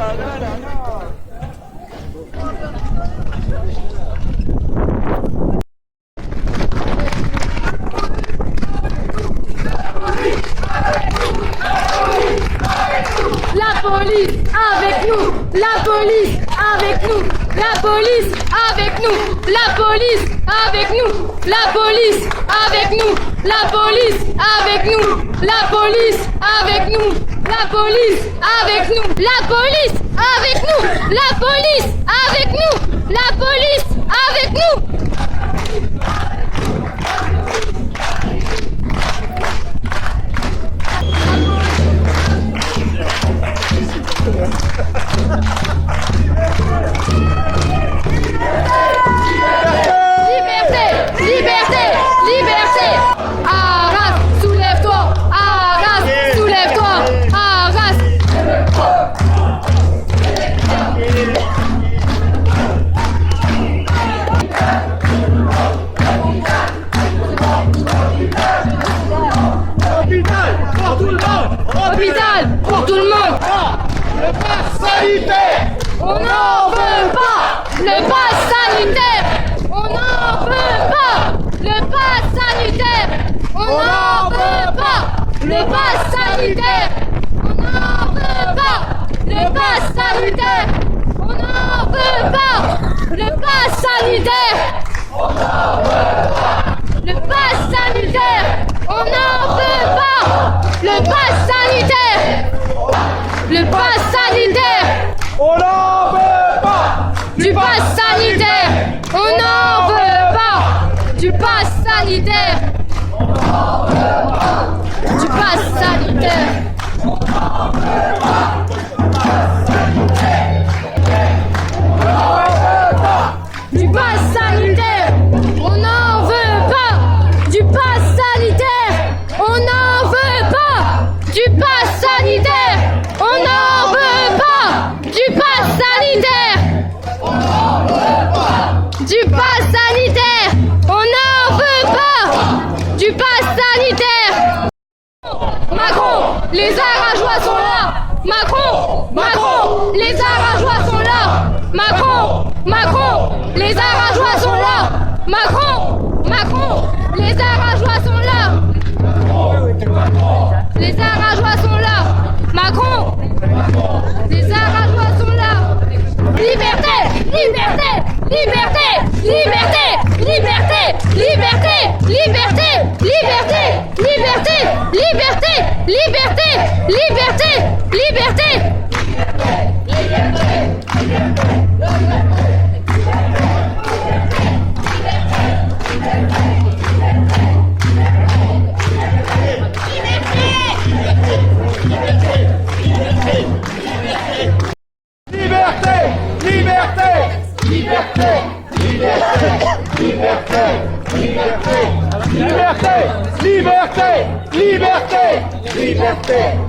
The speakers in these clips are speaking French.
La police avec nous, la police avec nous, la police avec nous, la police avec nous, la police avec nous, la police avec nous, la police avec nous, la police avec nous, la police avec nous, la police avec nous, la police avec nous. Liberté, liberté, liberté. Arras, soulève-toi. Arras, soulève-toi. Arras. Hôpital pour tout le monde. Le pass sanitaire. On n'en veut pas. Le pass sanitaire. On n'en veut pas. Le pass sanitaire. On n'en veut pas. Le pass sanitaire. On n'en veut pas. Le pass sanitaire. On n'en veut pas. Le pass sanitaire. Le pass sanitaire. On n'en veut pas. Le pass sanitaire. Le pass sanitaire. On n'en veut pas. Du pass sanitaire. On n'en veut pas. Du pass sanitaire. Du pass sanitaire. Du pass sanitaire. On n'en veut pas. Du pass sanitaire. On n'en veut pas. Du pass sanitaire. On n'en veut pas. Du pass sanitaire. Du pass sanitaire. On n'en veut pas. Du pass sanitaire. Macron, les Arajois sont là. Macron, Macron, les Arajois sont là. Macron, Macron, les Arajois sont là. Macron, Macron, les Arajois sont là. Les Arajois sont là. Macron, les Arajois sont là. Liberté, liberté, liberté, liberté, liberté, liberté, liberté, liberté, liberté, liberté, liberté, liberté, liberté. Liberté, liberté, liberté,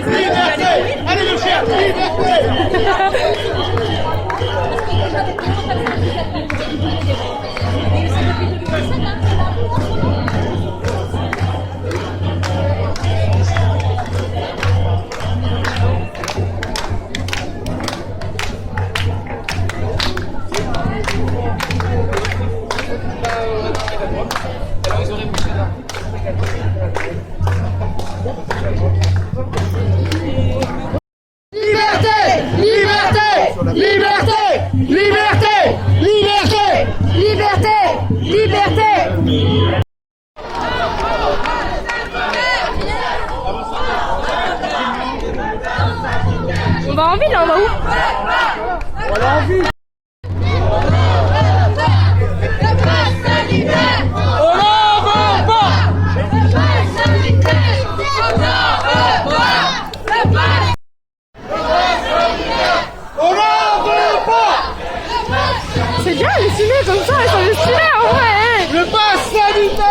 liberté. Allez le chien, liberté. en ville, là, on va où? On va en ville. C'est bien les filmer comme ça, ils sont stylés en vrai. Hein. Le pass sanitaire.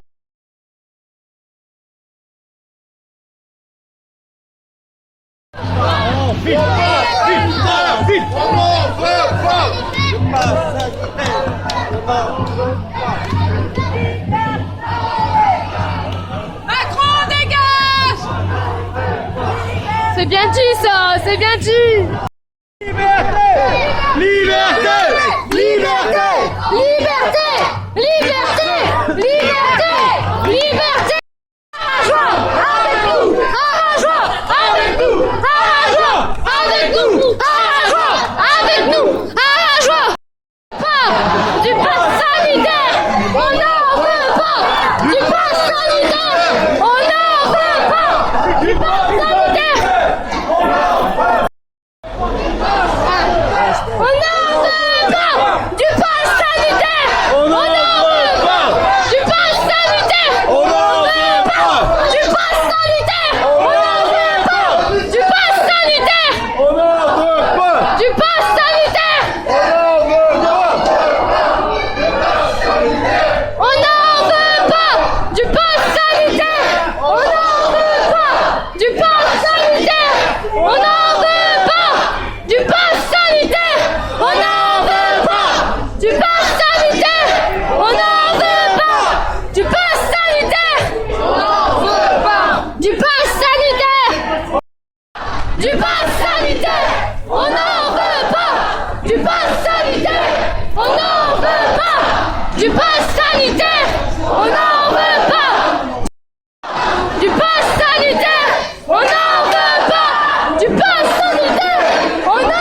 Oh, vite, vite, vite. On veut pas. Le pass sanitaire. Macron dégage. C'est bien dit ça, c'est bien dit. Liberté! Liberté! Liberté! Liberté! Liberté! Liberté! Liberté! Arrache-moi! Avec nous! Arrache-moi! Avec nous! Arrache-moi! Avec nous! Arrache-moi! Avec nous! Arrache-moi! Pas du pass sanitaire! On n'en veut pas! Du pass sanitaire! On n'en veut pas! Du pass sanitaire! On n'en veut pas! Du pass sanitaire! On n'en veut pas! Du pass sanitaire! On n'en veut pas! Du pass sanitaire! On n'en veut pas! Du pass sanitaire! On n'en veut pas! Du pass sanitaire! On n'en veut pas! On n'en veut pas! Du pass sanitaire! On n'en veut pas! Du pass sanitaire! On n'en veut pas! Du pass sanitaire! On n'en veut pas! Du pass sanitaire! On n'en veut pas! Du pass sanitaire! On n'en veut pas! Du pass sanitaire! Du pass sanitaire! On n'en veut pas! Du pass sanitaire! On n'en veut pas! Du pass sanitaire! On n'en veut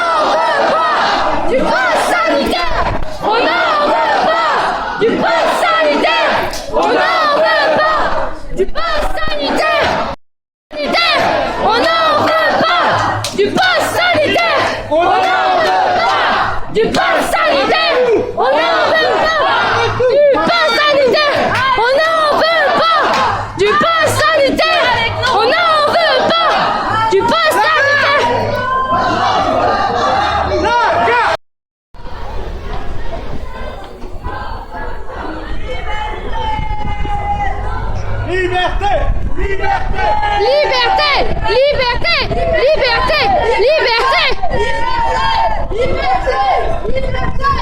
pas! Du pass sanitaire! On n'en veut pas! Du pass sanitaire! On n'en veut pas! Du pass sanitaire! On n'en veut pas! Du pass sanitaire! On n'en veut pas! Du pass sanitaire! On n'en veut pas! Du pass sanitaire! On n'en veut pas! Du pass sanitaire! On n'en veut pas! Du pass sanitaire! On n'en veut pas! Du pass sanitaire! On n'en veut pas! Du pass sanitaire! Liberté! Liberté! Liberté! Liberté! Liberté! Liberté!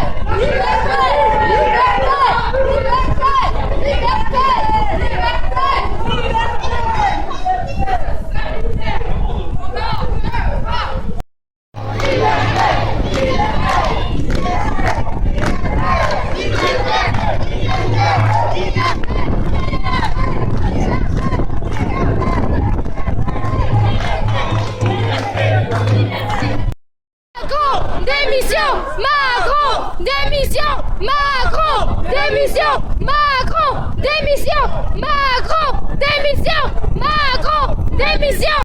Macron, démission! Macron, démission! Macron, démission! Macron, démission! Macron, démission! Macron, démission!